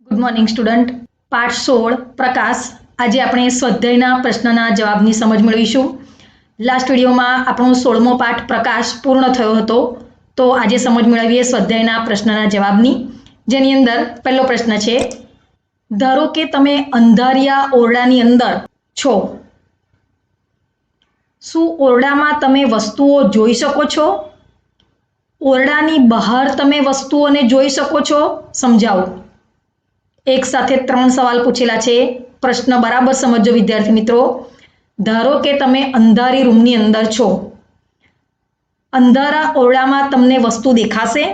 Good morning student. પાઠ 16 પ્રકાશ. આજે આપણે સ્વાધ્યાયના પ્રશ્નના જવાબની સમજ મેળવીશું. લાસ્ટ વિડીયોમાં આપણો 16મો પાઠ પ્રકાશ પૂર્ણ થયો હતો. તો આજે સમજ મેળવીએ સ્વાધ્યાયના પ્રશ્નના જવાબની, જેની અંદર પહેલો પ્રશ્ન છે, ધારો કે તમે અંધારિયા ઓરડાની અંદર છો. શું ઓરડામાં તમે વસ્તુઓ જોઈ શકો છો? ઓરડાની બહાર તમે વસ્તુઓને જોઈ શકો છો? સમજાવો. એક સાથે 3 સવાલ પૂછેલા છે. પ્રશ્ન બરાબર સમજો વિદ્યાર્થી મિત્રો. ધારો કે તમે અંધારી રૂમની અંદર છો. અંધારા ઓરડામાં તમને વસ્તુ દેખાશે?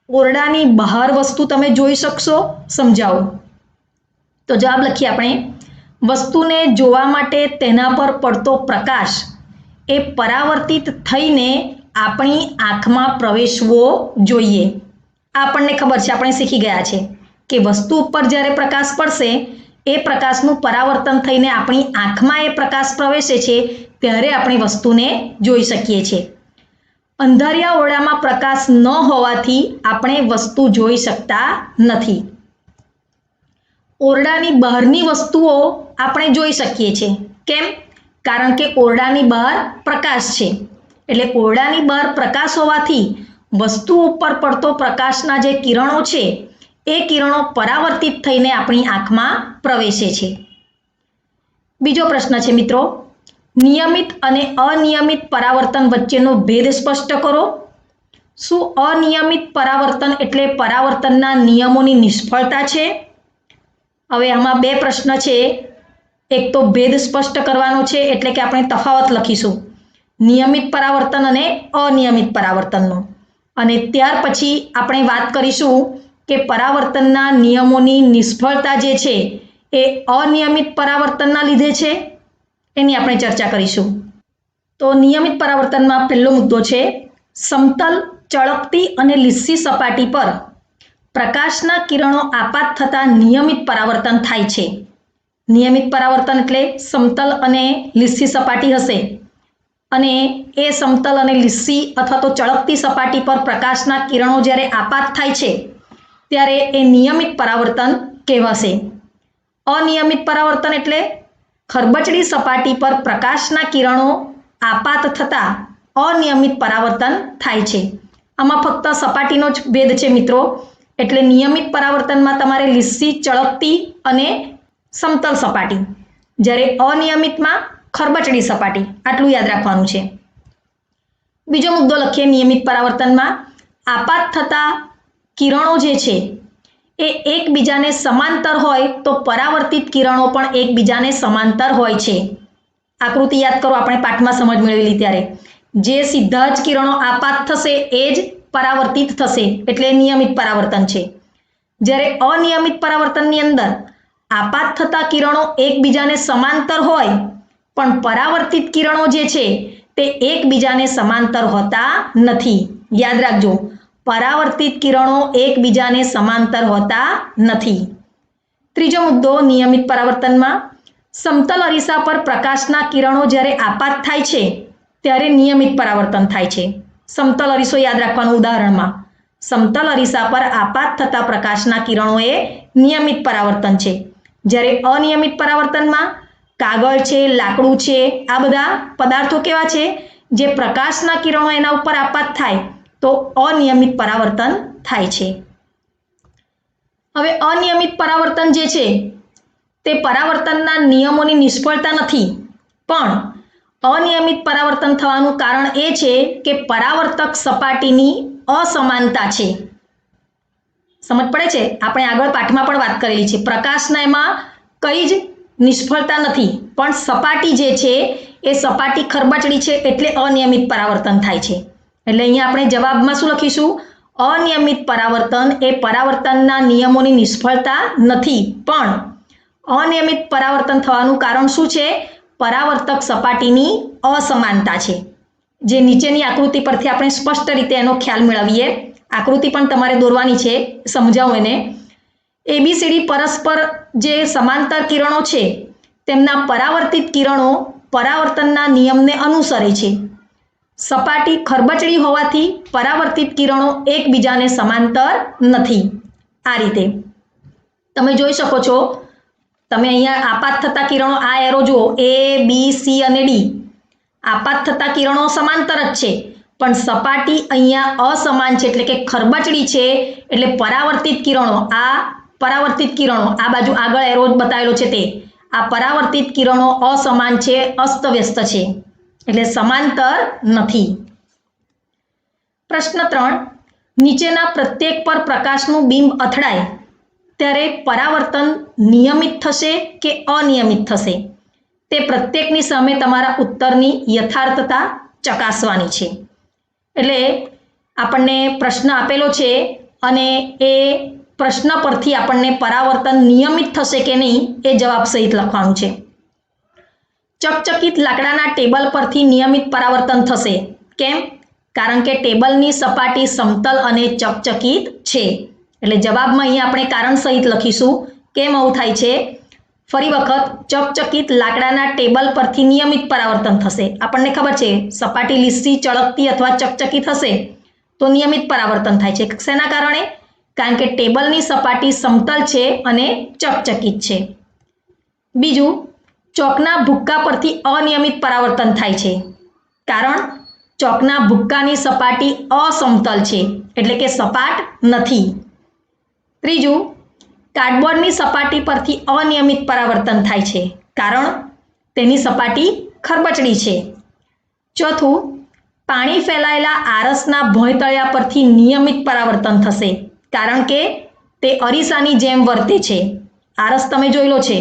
ઓરડાની બહાર વસ્તુ તમે જોઈ શકશો? સમજાવો. તો જવાબ લખીએ આપણે. વસ્તુને જોવા માટે તેના પર પડતો પ્રકાશ એ પરાવર્તિત થઈને આપણી આંખમાં પ્રવેશવો જોઈએ. આપણને ખબર છે, આપણે શીખી ગયા છે કે વસ્તુ ઉપર જ્યારે પ્રકાશ પડશે એ પ્રકાશનું પરાવર્તન થઈને આપણી આંખમાં એ પ્રકાશ પ્રવેશે છે ત્યારે આપણે વસ્તુને જોઈ શકીએ છીએ. અંધારિયા ઓરડામાં પ્રકાશ ન હોવાથી આપણે વસ્તુ જોઈ શકતા નથી. ઓરડાની બહારની વસ્તુઓ આપણે જોઈ શકીએ છીએ. કેમ? કારણ કે ઓરડાની બહાર પ્રકાશ છે. એટલે ઓરડાની બહાર પ્રકાશ હોવાથી વસ્તુ ઉપર પડતો પ્રકાશના જે કિરણો છે એ કિરણો પરાવર્તિત થઈને આપણી આંખમાં પ્રવેશે છે. બીજો પ્રશ્ન છે મિત્રો, નિયમિત અને અનિયમિત પરાવર્તન વચ્ચેનો ભેદ સ્પષ્ટ કરો. શું અનિયમિત પરાવર્તન એટલે પરાવર્તનના નિયમોની નિષ્ફળતા છે? હવે આમાં બે પ્રશ્ન છે. એક તો ભેદ સ્પષ્ટ કરવાનો છે, એટલે કે આપણે તફાવત લખીશું નિયમિત પરાવર્તન અને અનિયમિત પરાવર્તનનો, અને ત્યાર પછી આપણે વાત કરીશું કે પરાવર્તનના નિયમોની નિષ્ફળતા જે છે એ અનિયમિત પરાવર્તનના લીધે છે, એની આપણે ચર્ચા કરીશું. તો નિયમિત પરાવર્તનમાં પહેલો મુદ્દો છે, સમતલ, ચળકતી અને લીસી સપાટી પર પ્રકાશના કિરણો આપાત થતાં નિયમિત પરાવર્તન થાય છે. નિયમિત પરાવર્તન એટલે સમતલ અને લીસી સપાટી હશે, અને એ સમતલ અને લીસી અથવા તો ચળકતી સપાટી પર પ્રકાશના કિરણો જ્યારે આપાત થાય છે ત્યારે એ નિયમિત પરાવર્તન કહેવાશે. અનિયમિત પરાવર્તન એટલે ખરબચડી સપાટી પર પ્રકાશના કિરણો આપાત થતાં અનિયમિત પરાવર્તન થાય છે. આમાં ફક્ત સપાટીનો જ ભેદ છે મિત્રો. એટલે નિયમિત પરાવર્તનમાં તમારે લીસી, ચળકતી અને સમતલ સપાટી, જ્યારે અનિયમિતમાં ખરબચડી સપાટી, આટલું યાદ રાખવાનું છે. બીજો મુદ્દો લખીએ. નિયમિત પરાવર્તનમાં આપાત થતા કિરણો જે છે એ એકબીજાને સમાંતર હોય તો પરાવર્તિત કિરણો પણ એકબીજાને સમાંતર હોય છે. આકૃતિ યાદ કરો, આપણે પાઠમાં સમજ મેળવેલી ત્યારે. જે સીધા જ કિરણો આપાત થશે એ જ પરાવર્તિત થશે, એટલે નિયમિત પરાવર્તન છે. જ્યારે અનિયમિત પરાવર્તનની અંદર આપાત થતા કિરણો એકબીજાને સમાંતર હોય પણ પરાવર્તિત કિરણો જે છે તે એકબીજાને સમાંતર હોતા નથી. યાદ રાખજો, પરાવર્તિત કિરણો એકબીજાને સમાંતર હોતા નથી. ત્રીજો મુદ્દો નિયમિત પરાવર્તનમાં સમતલ અરીસા પર પ્રકાશના કિરણો જ્યારે આપાત થાય છે ત્યારે નિયમિત પરાવર્તન થાય છે. સમતલ અરીસો યાદ રાખવાનું. ઉદાહરણમાં સમતલ અરીસા પર આપાત થતા પ્રકાશના કિરણો એ નિયમિત પરાવર્તન છે. જ્યારે અનિયમિત પરાવર્તનમાં કાગળ છે, લાકડું છે, આ બધા પદાર્થો કેવા છે, જે પ્રકાશના કિરણો એના ઉપર આપાત થાય તો અનિયમિત પરાવર્તન થાય છે. હવે અનિયમિત પરાવર્તન જે છે તે પરાવર્તનના નિયમોની નિષ્ફળતા નથી, પણ અનિયમિત પરાવર્તન થવાનું કારણ એ છે કે પરાવર્તક સપાટીની અસમાનતા છે. સમજ પડે છે? આપણે આગળ પાઠમાં પણ વાત કરેલી છે. પ્રકાશના એમાં કઈ જ નિષ્ફળતા નથી, પણ સપાટી જે છે એ સપાટી ખરબચડી છે એટલે અનિયમિત પરાવર્તન થાય છે. એટલે અહીંયા આપણે જવાબમાં શું લખીશું? અનિયમિત પરાવર્તન એ પરાવર્તનના નિયમોની નિષ્ફળતા નથી, પણ અનિયમિત પરાવર્તન થવાનું કારણ શું છે? પરાવર્તક સપાટીની અસમાનતા છે. જે નીચેની આકૃતિ પરથી આપણે સ્પષ્ટ રીતે એનો ખ્યાલ મેળવીએ. આકૃતિ પણ તમારે દોરવાની છે, સમજાવું એને. એબીસીડી પરસ્પર જે સમાંતર કિરણો છે તેમના પરાવર્તિત કિરણો પરાવર્તનના નિયમને અનુસરે છે. સપાટી ખરબચડી હોવાથી પરાવર્તિત કિરણો એકબીજાને સમાંતર નથી. આ રીતે તમે જોઈ શકો છો, તમે અહીંયા આપાત થતા કિરણો, આ એરો જુઓ, A, B, C અને D, આપાત થતા કિરણો સમાંતર જ છે, પણ સપાટી અહીંયા અસમાન છે, એટલે કે ખરબચડી છે, એટલે પરાવર્તિત કિરણો, આ બાજુ આગળ એરો બતાવેલો છે તે, આ પરાવર્તિત કિરણો અસમાન છે, અસ્તવ્યસ્ત છે, એટલે સમાંતર નથી. પ્રશ્ન 3, નીચેના પ્રત્યેક પર પ્રકાશનું બિંબ અથડાય ત્યારે પરાવર્તન નિયમિત થશે કે અનિયમિત થશે? તે પ્રત્યેકની સામે તમારા ઉત્તરની યથાર્થતા ચકાસવાની છે. એટલે આપણને પ્રશ્ન આપેલો છે અને એ પ્રશ્ન પરથી આપણને પરાવર્તન નિયમિત થશે કે નહીં એ જવાબ સહિત લખવાનું છે. ચકચકિત લાકડાના ટેબલ પરથી નિયમિત પરાવર્તન થશે. કેમ? કારણ કે ટેબલની સપાટી સમતલ અને ચકચકિત છે. એટલે જવાબમાં અહીંયા આપણે કારણ સહિત લખીશું કેમ આવું થાય છે. ફરી વખત, ચકચકિત લાકડાના ટેબલ પરથી નિયમિત પરાવર્તન થશે. આપણને ખબર છે સપાટી લીસી, ચળકતી અથવા ચકચકિત હશે તો નિયમિત પરાવર્તન થાય છે. શેના કારણે? કારણ કે ટેબલની સપાટી સમતલ છે અને ચકચકિત છે. બીજું, ચોકના ભૂક્કા પરથી અનિયમિત પરાવર્તન થાય છે. કારણ? ચોકના ભૂક્કાની સપાટી અસમતલ છે, એટલે કે સપાટ નથી. ત્રીજું, કાર્ડબોર્ડની સપાટી પરથી અનિયમિત પરાવર્તન થાય છે. કારણ? તેની સપાટી ખરબચડી છે. ચોથું, પાણી ફેલાયેલા આરસના ભોંયતળિયા પરથી નિયમિત પરાવર્તન થશે. કારણ કે તે અરીસાની જેમ વર્તે છે. આરસ તમે જોયેલો છે,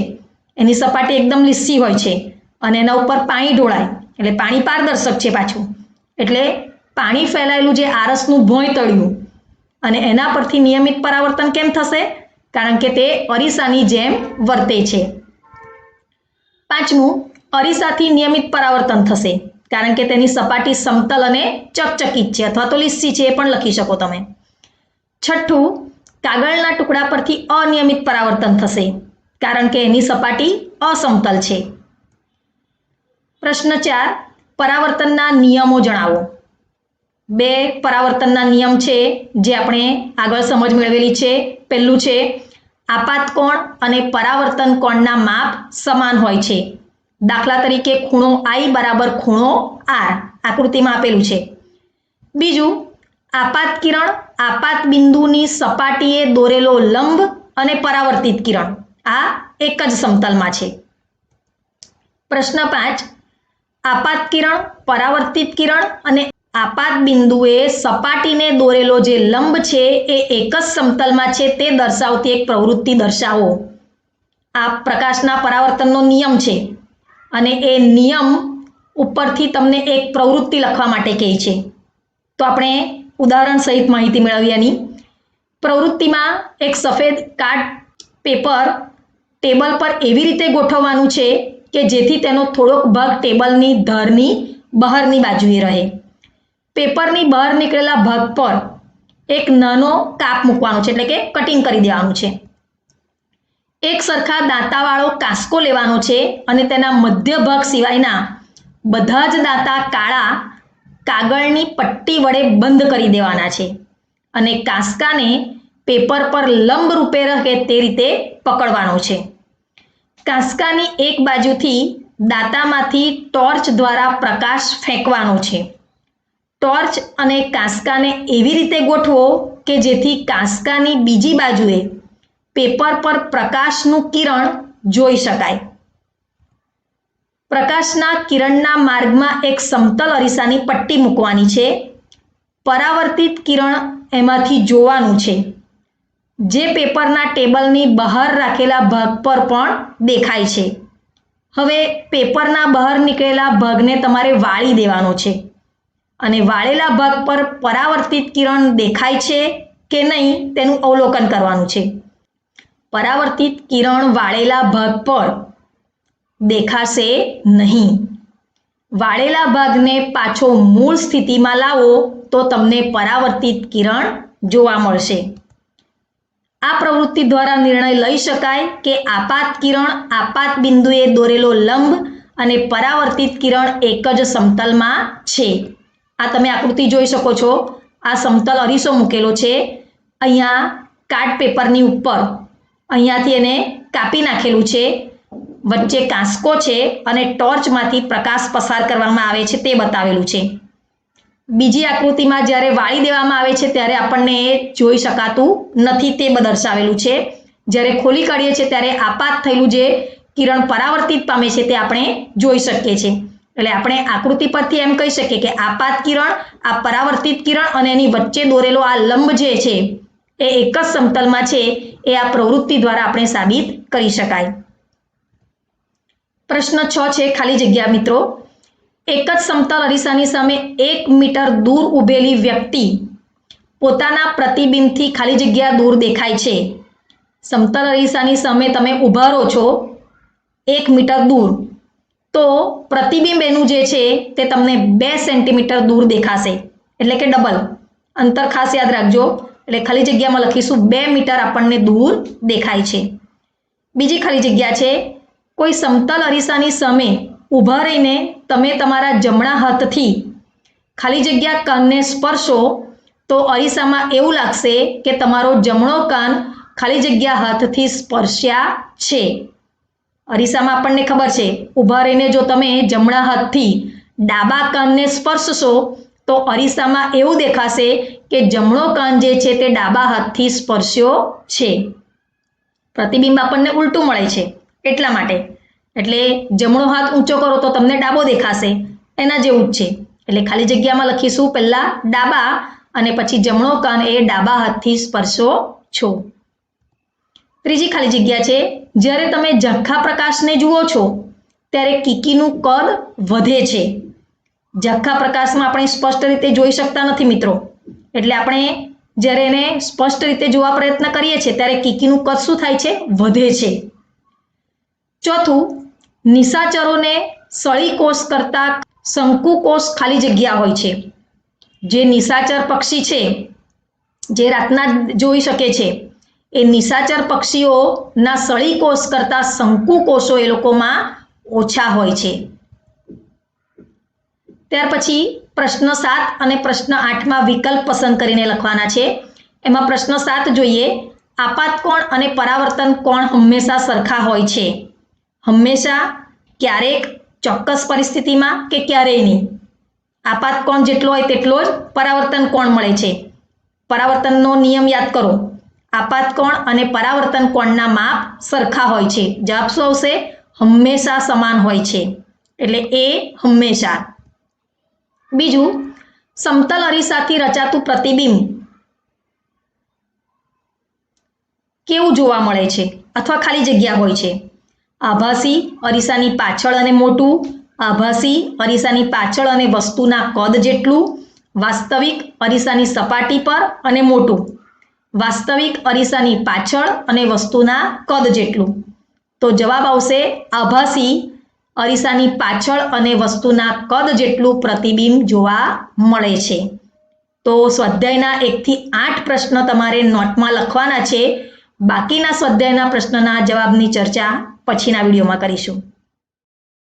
એની સપાટી એકદમ લીસી હોય છે અને એના ઉપર પાણી ઢોળાય એટલે પાણી પારદર્શક છે પાછું. એટલે પાણી ફેલાયેલું જે આરસનું ભોંયતળિયું અને એના પરથી નિયમિત પરાવર્તન કેમ થશે? કારણ કે તે અરીસાની જેમ વર્તે છે. પાંચમું, અરીસાથી નિયમિત પરાવર્તન થશે. કારણ કે તેની સપાટી સમતલ અને ચકચકિત છે, અથવા તો લીસી છે, એ પણ લખી શકો તમે. છઠ્ઠું, કાગળના ટુકડા પરથી અનિયમિત પરાવર્તન થશે. કારણ કે એની સપાટી અસમતલ છે. પ્રશ્ન 4, પરાવર્તનના નિયમો જણાવો. 2 પરાવર્તનના નિયમ છે જે આપણે આગળ સમજ મેળવેલી છે. પહેલું છે, આપાત કોણ અને પરાવર્તન કોણના માપ સમાન હોય છે. દાખલા તરીકે ખૂણો I બરાબર ખૂણો R આકૃતિમાં આપેલું છે. બીજું, આપાત કિરણ આપાત બિંદુની સપાટીએ દોરેલો લંબ અને પરાવર્તિત કિરણ આ એક જ સમતલમાં છે. પ્રશ્ન 5, આપાત કિરણ, પરાવર્તિત કિરણ અને આપાત બિંદુએ સપાટીને દોરેલો જે લંબ છે એ એક જ સમતલમાં છે તે દર્શાવતી એક પ્રવૃત્તિ દર્શાવો. આ પ્રકાશના પરાવર્તનનો નિયમ છે અને એ નિયમ ઉપરથી તમને એક પ્રવૃત્તિ લખવા માટે કહે છે. તો આપણે ઉદાહરણ સહિત માહિતી મેળવીએ. એની પ્રવૃત્તિમાં એક સફેદ કાર્ડ પેપર ટેબલ પર એવી રીતે ગોઠવવાનું છે કે જેથી તેનો થોડોક ભાગ ટેબલની ધારની બહારની બાજુએ રહે. પેપરની બહાર નીકળેલા ભાગ પર એક નાનો કાપ મૂકવાનો છે, એટલે કે કટિંગ કરી દેવાનું છે. એક સરખા દાંતાવાળો કાંસકો લેવાનો છે અને તેના મધ્ય ભાગ સિવાયના બધા જ દાંતા કાળા કાગળની પટ્ટી વડે બંધ કરી દેવાના છે અને કાંસકાને પેપર પર લંબ રૂપે રહે તે રીતે પકડવાનો છે. કાંસકાની એક બાજુથી દાંતામાંથી ટોર્ચ દ્વારા પ્રકાશ ફેંકવાનો છે. ટોર્ચ અને કાંસકાને એવી રીતે ગોઠવો કે જેથી કાંસકાની બીજી બાજુએ પેપર પર પ્રકાશનું કિરણ જોઈ શકાય. પ્રકાશના કિરણના માર્ગમાં એક સમતલ અરીસાની પટ્ટી મૂકવાની છે. પરાવર્તિત કિરણ એમાંથી જોવાનું છે, જે પેપરના ટેબલની બહાર રાખેલા ભાગ પર પણ દેખાય છે. હવે પેપરના બહાર નીકળેલા ભાગને તમારે વાળી દેવાનો છે અને વાળેલા ભાગ પર પરાવર્તિત કિરણ દેખાય છે કે નહીં તેનું અવલોકન કરવાનું છે. પરાવર્તિત કિરણ વાળેલા ભાગ પર દેખાશે નહીં. વાળેલા ભાગને પાછો મૂળ સ્થિતિમાં લાવો તો તમને પરાવર્તિત કિરણ જોવા મળશે. આ પ્રવૃત્તિ દ્વારા નિર્ણય લઈ શકાય કે આપાત કિરણ આપાત બિંદુએ દોરેલો લંબ અને પરાવર્તિત કિરણ એક જ સમતલમાં છે. આ તમે આકૃતિ જોઈ શકો છો. આ સમતલ અરીસો મૂકેલો છે. અહીંયા કાર્ડ પેપરની ઉપર અહીંયાથી એને કાપી નાખેલું છે, વચ્ચે કાંસકો છે અને ટોર્ચમાંથી પ્રકાશ પસાર કરવામાં આવે છે તે બતાવેલું છે. બીજી આકૃતિમાં જ્યારે વાળી દેવામાં આવે છે ત્યારે આપણને એ જોઈ શકાતું નથી તે દર્શાવેલું છે. જ્યારે ખોલી કાઢીએ છીએ ત્યારે આપાત થયેલું જે કિરણ પરાવર્તિત પામે છે તે આપણે જોઈ શકીએ છીએ. એટલે આપણે આકૃતિ પરથી એમ કહી શકીએ કે આપાત કિરણ, આ પરાવર્તિત કિરણ અને એની વચ્ચે દોરેલો આ લંબ જે છે એ એક જ સમતલમાં છે એ આ પ્રવૃત્તિ દ્વારા આપણે સાબિત કરી શકાય. પ્રશ્ન 6 છે ખાલી જગ્યા મિત્રો. એક જ સમતલ અરીસાની સામે 1 મીટર દૂર ઊભેલી વ્યક્તિ પોતાના પ્રતિબિંબથી ખાલી જગ્યા દૂર દેખાય છે. સમતલ અરીસાની સામે તમે ઊભા રહો છો 1 મીટર દૂર, તો પ્રતિબિંબ એનું જે છે તે તમને 2 સેન્ટીમીટર દૂર દેખાશે, એટલે કે ડબલ અંતર ખાસ યાદ રાખજો. એટલે ખાલી જગ્યામાં લખીશું 2 મીટર આપણને દૂર દેખાય છે. બીજી ખાલી જગ્યા છે, કોઈ સમતલ અરીસાની સામે ઊભા રહીને તમે તમારા જમણા હાથથી ખાલી જગ્યા કાનને સ્પર્શો તો અરીસામાં એવું લાગશે કે તમારો જમણો કાન ખાલી જગ્યા હાથથી સ્પર્શ્યા છે. અરીસામાં આપણને ખબર છે ઊભા રહીને જો તમે જમણા હાથથી ડાબા કાનને સ્પર્શશો તો અરીસામાં એવું દેખાશે કે જમણો કાન જે છે તે ડાબા હાથથી સ્પર્શ્યો છે. પ્રતિબિંબ આપણને ઉલટું મળે છે એટલા માટે. એટલે જમણો હાથ ઊંચો કરો તો તમને ડાબો દેખાશે, એના જેવું જ છે. એટલે ખાલી જગ્યામાં લખીશું પહેલા ડાબા અને પછી જમણો કાન એ ડાબા હાથથી સ્પર્શો છો. ત્રીજી ખાલી જગ્યા છે, જ્યારે તમે ઝાંખા પ્રકાશને જુઓ છો ત્યારે કીકીનું કદ વધે છે. ઝાંખા પ્રકાશમાં આપણે સ્પષ્ટ રીતે જોઈ શકતા નથી મિત્રો, એટલે આપણે જ્યારે એને સ્પષ્ટ રીતે જોવા પ્રયત્ન કરીએ છીએ ત્યારે કીકીનું કદ શું થાય છે? વધે છે. ચોથું, નિશાચરોને સળીકોષ કરતા શંકુકોષ ખાલી જગ્યા હોય છે. જે નિશાચર પક્ષી છે જે રાતના જોઈ શકે છે એ નિશાચર પક્ષીઓના સળીકોષ કરતા શંકુકોષો એ લોકોમાં ઓછા હોય છે. ત્યાર પછી પ્રશ્ન 7 અને પ્રશ્ન 8માં વિકલ્પ પસંદ કરીને લખવાના છે. એમાં પ્રશ્ન 7 જોઈએ, આપાત કોણ અને પરાવર્તન કોણ હંમેશા સરખા હોય છે? હંમેશા, ક્યારેક, ચોક્કસ પરિસ્થિતિમાં કે ક્યારેય નહીં. આપાત કોણ જેટલો હોય તેટલો જ પરાવર્તન કોણ મળે છે. પરાવર્તનનો નિયમ યાદ કરો, આપાત કોણ અને પરાવર્તન કોણના માપ સરખા હોય છે. જવાબ શું આવશે? હંમેશા સમાન હોય છે, એટલે એ હંમેશા. બીજું, સમતલ અરીસાથી રચાતું પ્રતિબિંબ કેવું જોવા મળે છે અથવા ખાલી જગ્યા હોય છે? આભાસી, અરીસાની પાછળ અને મોટું. આભાસી, અરીસાની પાછળ અને વસ્તુના કદ જેટલું. વાસ્તવિક, અરીસાની સપાટી પર અને મોટું. વાસ્તવિક, અરીસાની પાછળ અને વસ્તુના કદ જેટલું. તો જવાબ આવશે આભાસી, અરીસાની પાછળ અને વસ્તુના કદ જેટલું પ્રતિબિંબ જોવા મળે છે. તો સ્વાધ્યાયના 1 થી 8 પ્રશ્ન તમારે નોટમાં લખવાના છે. બાકીના સ્વાધ્યાયના પ્રશ્નના જવાબની ચર્ચા પછીના વિડીયોમાં કરીશું.